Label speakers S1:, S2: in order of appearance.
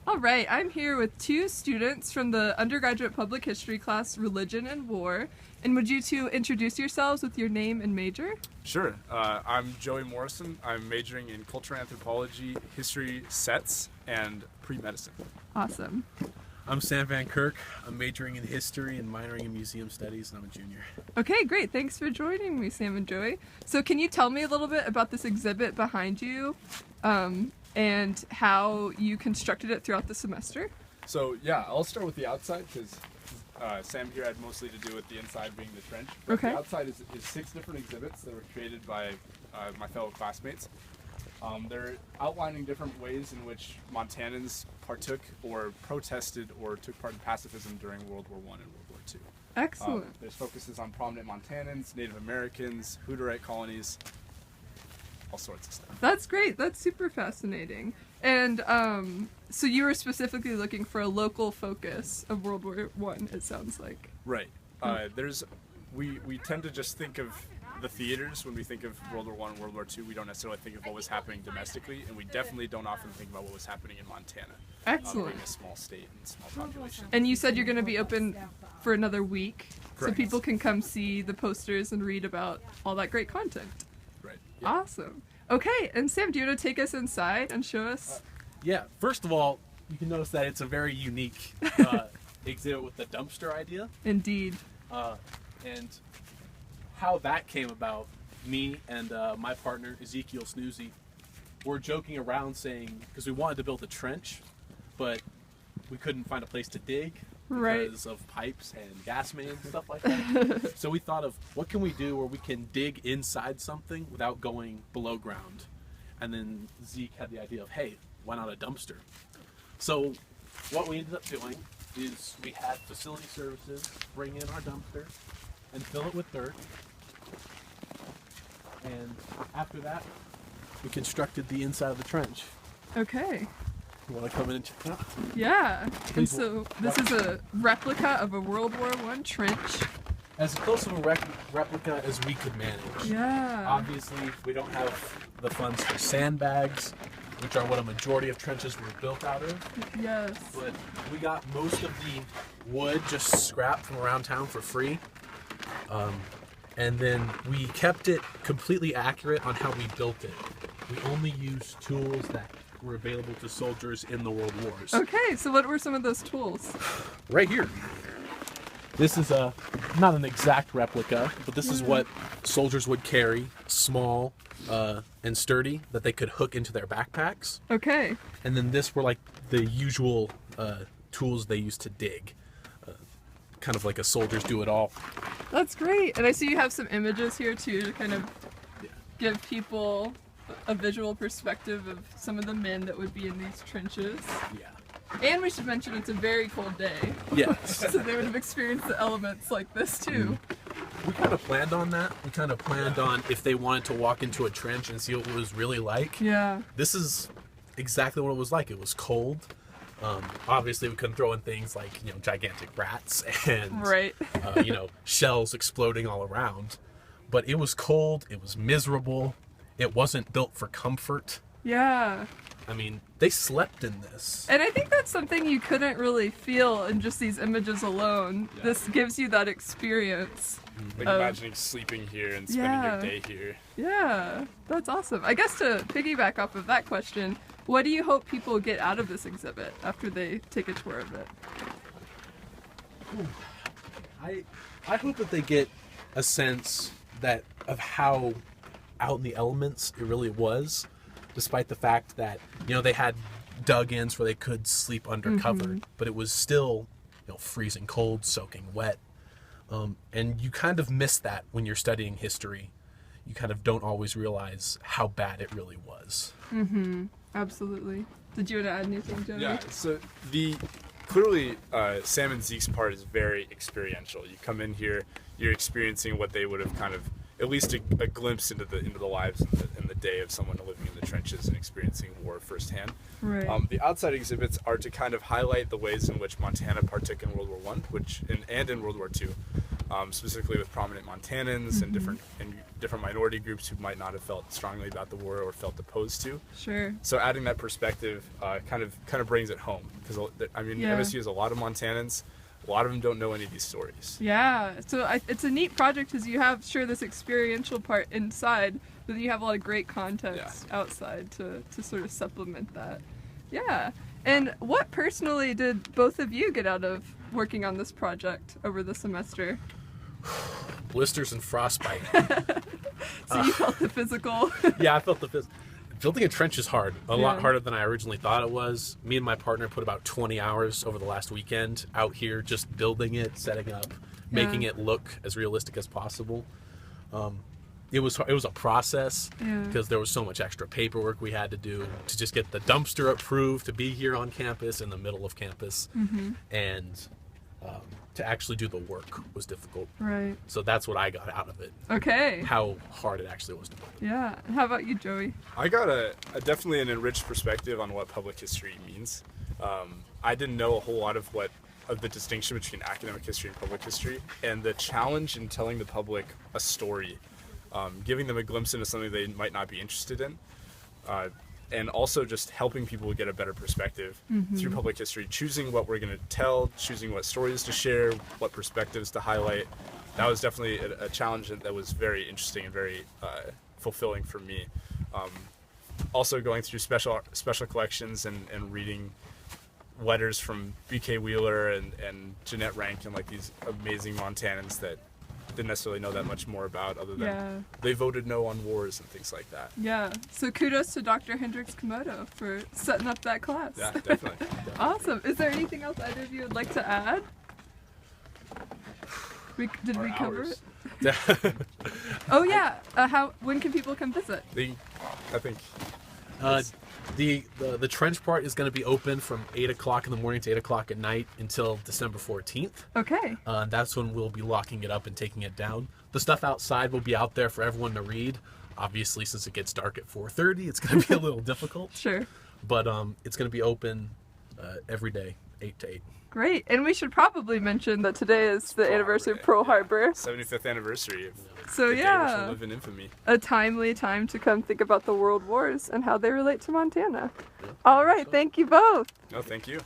S1: All right, I'm here with two students from the undergraduate public history class, Religion and War. And would you two introduce yourselves with your name and major?
S2: Sure. I'm Joey Morrison. I'm majoring in cultural anthropology, history sets, and pre-medicine.
S1: Awesome.
S3: I'm Sam Van Kirk. I'm majoring in history and minoring in museum studies, and I'm a junior.
S1: Okay, great. Thanks for joining me, Sam and Joey. So can you tell me a little bit about this exhibit behind you and how you constructed it throughout the semester?
S2: So yeah, I'll start with the outside because Sam here had mostly to do with the inside being the trench. But
S1: Okay.
S2: The outside is 6 different exhibits that were created by my fellow classmates. They're outlining different ways in which Montanans partook or protested or took part in pacifism during World War I and World War II.
S1: Excellent.
S2: There's focuses on prominent Montanans, Native Americans, Hutterite colonies, all sorts of stuff.
S1: That's great. That's super fascinating. And so you were specifically looking for a local focus of World War I, it sounds like.
S2: Right. We tend to just think of the theaters when we think of World War I and World War II. We don't necessarily think of what was happening domestically, and we definitely don't often think about what was happening in Montana.
S1: Excellent.
S2: Being a small state and small population.
S1: And you said you're going to be open for another week,
S2: Correct.
S1: so people can come see the posters and read about all that great content.
S2: Right. Yeah.
S1: Awesome. Okay, and Sam, do you want to take us inside and show us?
S3: Yeah, first of all, you can notice that it's a very unique exhibit with the dumpster idea.
S1: Indeed.
S3: And how that came about, me and my partner, Ezekiel Snoozy, were joking around saying, because we wanted to build a trench, but we couldn't find a place to dig
S1: Right.
S3: because of pipes and gas mains and stuff like that. So we thought of, what can we do where we can dig inside something without going below ground? And then Zeke had the idea of, hey, why not a dumpster? So what we ended up doing is we had facility services bring in our dumpster and fill it with dirt. And after that, we constructed the inside of the trench.
S1: Okay.
S3: You want to come in and check it out?
S1: Yeah. And
S3: Please.
S1: so this is a replica of a World War I trench.
S3: As close of a replica as we could manage.
S1: Yeah.
S3: Obviously, we don't have the funds for sandbags, which are what a majority of trenches were built out of.
S1: Yes.
S3: But we got most of the wood just scrapped from around town for free. And then we kept it completely accurate on how we built it. We only used tools that were available to soldiers in the World Wars.
S1: Okay, so what were some of those tools?
S3: Right here. This is not an exact replica, but this is what soldiers would carry, small and sturdy, that they could hook into their backpacks.
S1: Okay.
S3: And then this were like the usual tools they used to dig. Kind of like a soldier's do-it-all.
S1: That's great. And I see you have some images here too to kind of give people a visual perspective of some of the men that would be in these trenches.
S3: Yeah.
S1: And we should mention it's a very cold day.
S3: Yes.
S1: So they would have experienced the elements like this too.
S3: We kind of planned on that. We kind of planned on if they wanted to walk into a trench and see what it was really like.
S1: Yeah.
S3: This is exactly what it was like. It was cold. Obviously, we couldn't throw in things like, gigantic rats and,
S1: Right.
S3: shells exploding all around. But it was cold. It was miserable. It wasn't built for comfort.
S1: Yeah.
S3: I mean, they slept in this.
S1: And I think that's something you couldn't really feel in just these images alone.
S2: Yeah.
S1: This gives you that experience.
S2: Like imagining sleeping here and spending
S1: Yeah.
S2: your day here.
S1: Yeah, that's awesome. I guess to piggyback off of that question, what do you hope people get out of this exhibit after they take a tour of it?
S3: I hope that they get a sense of how out in the elements it really was, despite the fact that they had dug-ins where they could sleep under cover, but it was still freezing cold, soaking wet, and you kind of miss that when you're studying history. You kind of don't always realize how bad it really was.
S1: Absolutely. Did you want to add anything, Joey?
S2: Yeah. So clearly Sam and Zeke's part is very experiential. You come in here, you're experiencing what they would have kind of at least a glimpse into the lives in the day of someone living in the trenches and experiencing war firsthand.
S1: Right.
S2: The outside exhibits are to kind of highlight the ways in which Montana partook in World War I, and in World War II. specifically with prominent Montanans and different minority groups who might not have felt strongly about the war or felt opposed to.
S1: Sure.
S2: So adding that perspective kind of brings it home, because I mean, MSU has a lot of Montanans. A lot of them don't know any of these stories.
S1: Yeah, so it's a neat project because you have this experiential part inside, but then you have a lot of great context outside to sort of supplement that. Yeah. And what personally did both of you get out of working on this project over the semester?
S3: Blisters and frostbite.
S1: So you felt the physical.
S3: Yeah, I felt the physical. Building a trench is hard. A lot harder than I originally thought it was. Me and my partner put about 20 hours over the last weekend out here just building it, setting up, making it look as realistic as possible. It was a process because there was so much extra paperwork we had to do to just get the dumpster approved to be here on campus in the middle of campus, and to actually do the work was difficult.
S1: Right.
S3: So that's what I got out of it.
S1: Okay.
S3: How hard it actually was to build.
S1: Yeah. And how about you, Joey?
S2: I got a definitely an enriched perspective on what public history means. I didn't know a whole lot of the distinction between academic history and public history, and the challenge in telling the public a story, giving them a glimpse into something they might not be interested in, and also just helping people get a better perspective through public history, choosing what we're going to tell, choosing what stories to share, what perspectives to highlight. That was definitely a challenge that was very interesting and very fulfilling for me. Also going through special collections and reading letters from B.K. Wheeler and Jeanette Rankin, like these amazing Montanans that didn't necessarily know that much more about, other than they voted no on wars and things like that.
S1: Yeah. So kudos to Dr. Hendrix-Komoto for setting up that class.
S2: Yeah, definitely.
S1: Awesome. Is there anything else either of you would like to add? Did we cover it? Oh yeah. When can people come visit?
S2: I think
S3: the trench part is going to be open from 8 o'clock in the morning to 8 o'clock at night until December 14th.
S1: Okay.
S3: That's when we'll be locking it up and taking it down. The stuff outside will be out there for everyone to read. Obviously, since it gets dark at 4:30, it's going to be a little difficult.
S1: Sure.
S3: But it's going to be open every day, 8 to 8.
S1: Great. And we should probably mention that today is the anniversary of Pearl Harbor.
S2: 75th anniversary of
S1: So
S2: the day which will live in infamy.
S1: A timely time to come think about the world wars and how they relate to Montana. All right. Thank you both.
S2: No, thank you.